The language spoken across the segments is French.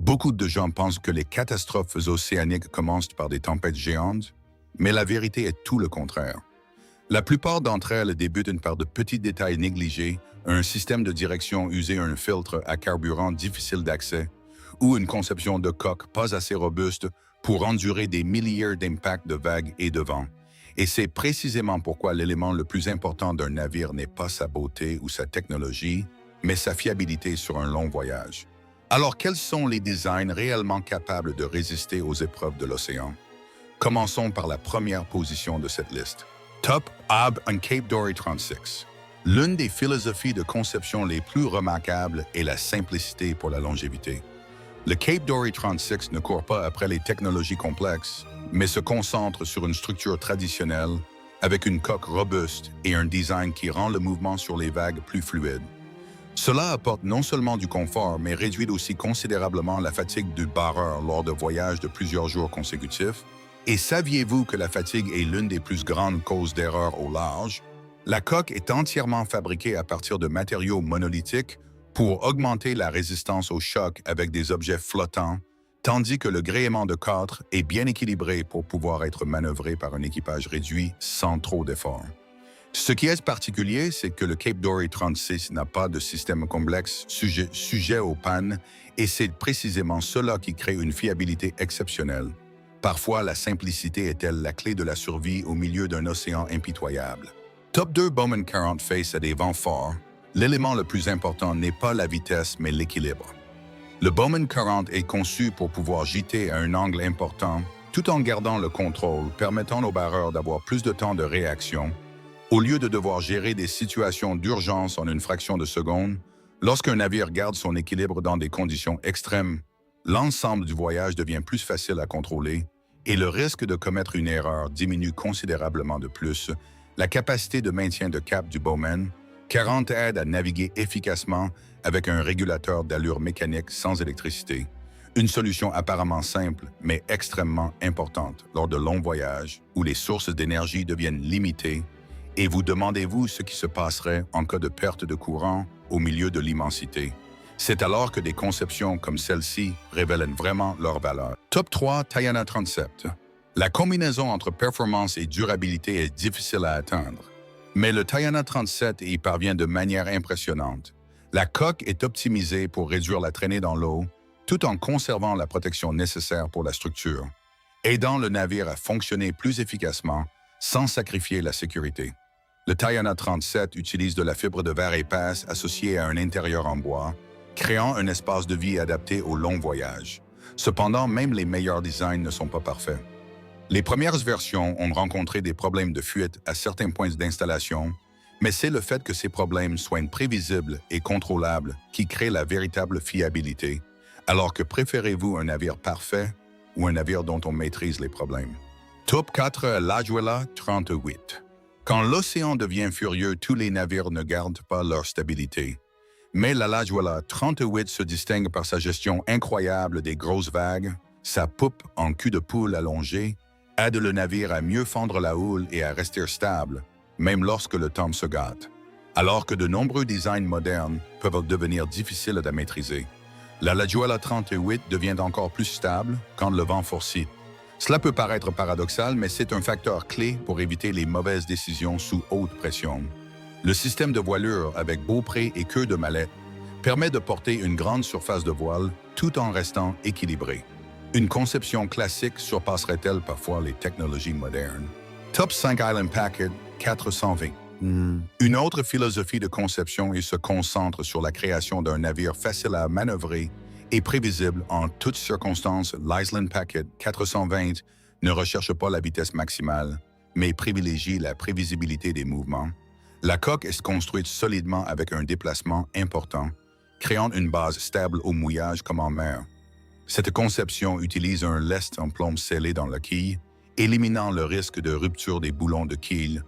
Beaucoup de gens pensent que les catastrophes océaniques commencent par des tempêtes géantes, mais la vérité est tout le contraire. La plupart d'entre elles débutent par de petits détails négligés, un système de direction usé un filtre à carburant difficile d'accès, ou une conception de coque pas assez robuste pour endurer des milliers d'impacts de vagues et de vents. Et c'est précisément pourquoi l'élément le plus important d'un navire n'est pas sa beauté ou sa technologie, mais sa fiabilité sur un long voyage. Alors, quels sont les designs réellement capables de résister aux épreuves de l'océan? Commençons par la première position de cette liste. Top Ab and Cape Dory 36. L'une des philosophies de conception les plus remarquables est la simplicité pour la longévité. Le Cape Dory 36 ne court pas après les technologies complexes, mais se concentre sur une structure traditionnelle avec une coque robuste et un design qui rend le mouvement sur les vagues plus fluide. Cela apporte non seulement du confort, mais réduit aussi considérablement la fatigue du barreur lors de voyages de plusieurs jours consécutifs. Et saviez-vous que la fatigue est l'une des plus grandes causes d'erreur au large? La coque est entièrement fabriquée à partir de matériaux monolithiques pour augmenter la résistance au choc avec des objets flottants, tandis que le gréement de quatre est bien équilibré pour pouvoir être manœuvré par un équipage réduit sans trop d'efforts. Ce qui est particulier, c'est que le Cape Dory 36 n'a pas de système complexe sujet aux pannes, et c'est précisément cela qui crée une fiabilité exceptionnelle. Parfois, la simplicité est-elle la clé de la survie au milieu d'un océan impitoyable. Top 2 Bowman 40 face à des vents forts. L'élément le plus important n'est pas la vitesse, mais l'équilibre. Le Bowman 40 est conçu pour pouvoir gîter à un angle important, tout en gardant le contrôle, permettant aux barreurs d'avoir plus de temps de réaction. Au lieu de devoir gérer des situations d'urgence en une fraction de seconde, lorsqu'un navire garde son équilibre dans des conditions extrêmes, l'ensemble du voyage devient plus facile à contrôler et le risque de commettre une erreur diminue considérablement de plus. La capacité de maintien de cap du Bowman 40 aide à naviguer efficacement avec un régulateur d'allure mécanique sans électricité. Une solution apparemment simple, mais extrêmement importante lors de longs voyages où les sources d'énergie deviennent limitées. Et vous demandez-vous ce qui se passerait en cas de perte de courant au milieu de l'immensité. C'est alors que des conceptions comme celle-ci révèlent vraiment leur valeur. Top 3 Tayana 37. La combinaison entre performance et durabilité est difficile à atteindre, mais le Tayana 37 y parvient de manière impressionnante. La coque est optimisée pour réduire la traînée dans l'eau, tout en conservant la protection nécessaire pour la structure, aidant le navire à fonctionner plus efficacement sans sacrifier la sécurité. Le Tayana 37 utilise de la fibre de verre épaisse associée à un intérieur en bois, créant un espace de vie adapté aux longs voyages. Cependant, même les meilleurs designs ne sont pas parfaits. Les premières versions ont rencontré des problèmes de fuite à certains points d'installation, mais c'est le fait que ces problèmes soient prévisibles et contrôlables qui crée la véritable fiabilité, alors que préférez-vous un navire parfait ou un navire dont on maîtrise les problèmes? Top 4 Lajuela 38. Quand l'océan devient furieux, tous les navires ne gardent pas leur stabilité. Mais la Lajuela 38 se distingue par sa gestion incroyable des grosses vagues, sa poupe en cul de poule allongée, aide le navire à mieux fendre la houle et à rester stable, même lorsque le temps se gâte. Alors que de nombreux designs modernes peuvent devenir difficiles à maîtriser, la Lajuela 38 devient encore plus stable quand le vent forcit. Cela peut paraître paradoxal, mais c'est un facteur clé pour éviter les mauvaises décisions sous haute pression. Le système de voilure avec beaupré et queue de mallette permet de porter une grande surface de voile tout en restant équilibré. Une conception classique surpasserait-elle parfois les technologies modernes? Top 5 Island Packet 420. Une autre philosophie de conception se concentre sur la création d'un navire facile à manœuvrer et prévisible en toutes circonstances. L'Island Packet 420 ne recherche pas la vitesse maximale, mais privilégie la prévisibilité des mouvements. La coque est construite solidement avec un déplacement important, créant une base stable au mouillage comme en mer. Cette conception utilise un lest en plomb scellé dans la quille, éliminant le risque de rupture des boulons de quille.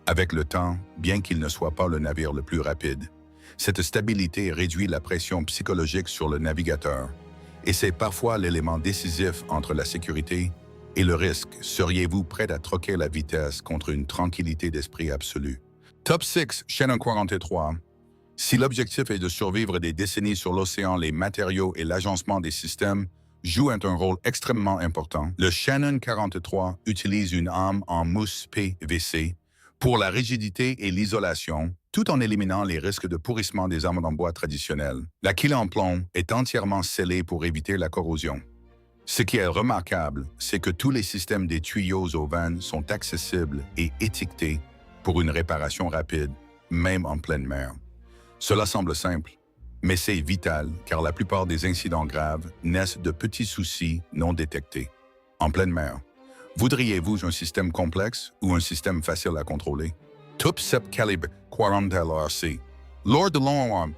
Avec le temps, bien qu'il ne soit pas le navire le plus rapide, cette stabilité réduit la pression psychologique sur le navigateur, et c'est parfois l'élément décisif entre la sécurité et le risque. Seriez-vous prêt à troquer la vitesse contre une tranquillité d'esprit absolue? Top 6 Shannon 43. Si l'objectif est de survivre des décennies sur l'océan, les matériaux et l'agencement des systèmes jouent un rôle extrêmement important. Le Shannon 43 utilise une âme en mousse PVC pour la rigidité et l'isolation, tout en éliminant les risques de pourrissement des armes en bois traditionnelles. La quille en plomb est entièrement scellée pour éviter la corrosion. Ce qui est remarquable, c'est que tous les systèmes des tuyaux aux vannes sont accessibles et étiquetés pour une réparation rapide, même en pleine mer. Cela semble simple, mais c'est vital car la plupart des incidents graves naissent de petits soucis non détectés. En pleine mer, voudriez-vous un système complexe ou un système facile à contrôler? Top Sep Calibre 40 LRC. Lors de longs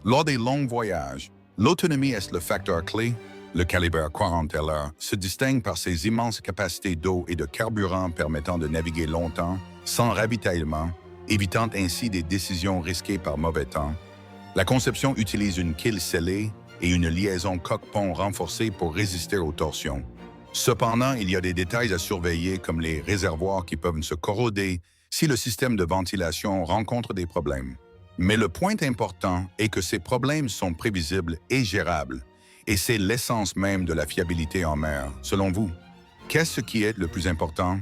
lors des longs voyages, l'autonomie est le facteur clé. Le calibre 40 LR se distingue par ses immenses capacités d'eau et de carburant permettant de naviguer longtemps sans ravitaillement, évitant ainsi des décisions risquées par mauvais temps. La conception utilise une quille scellée et une liaison coque-pont renforcée pour résister aux torsions. Cependant, il y a des détails à surveiller comme les réservoirs qui peuvent se corroder si le système de ventilation rencontre des problèmes. Mais le point important est que ces problèmes sont prévisibles et gérables, et c'est l'essence même de la fiabilité en mer. Selon vous, qu'est-ce qui est le plus important?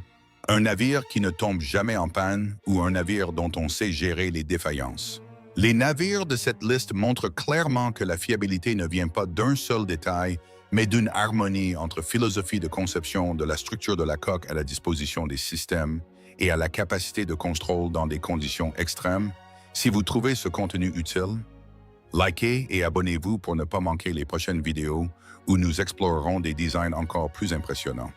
Un navire qui ne tombe jamais en panne ou un navire dont on sait gérer les défaillances? Les navires de cette liste montrent clairement que la fiabilité ne vient pas d'un seul détail, mais d'une harmonie entre philosophie de conception de la structure de la coque à la disposition des systèmes et à la capacité de contrôle dans des conditions extrêmes. Si vous trouvez ce contenu utile, likez et abonnez-vous pour ne pas manquer les prochaines vidéos où nous explorerons des designs encore plus impressionnants.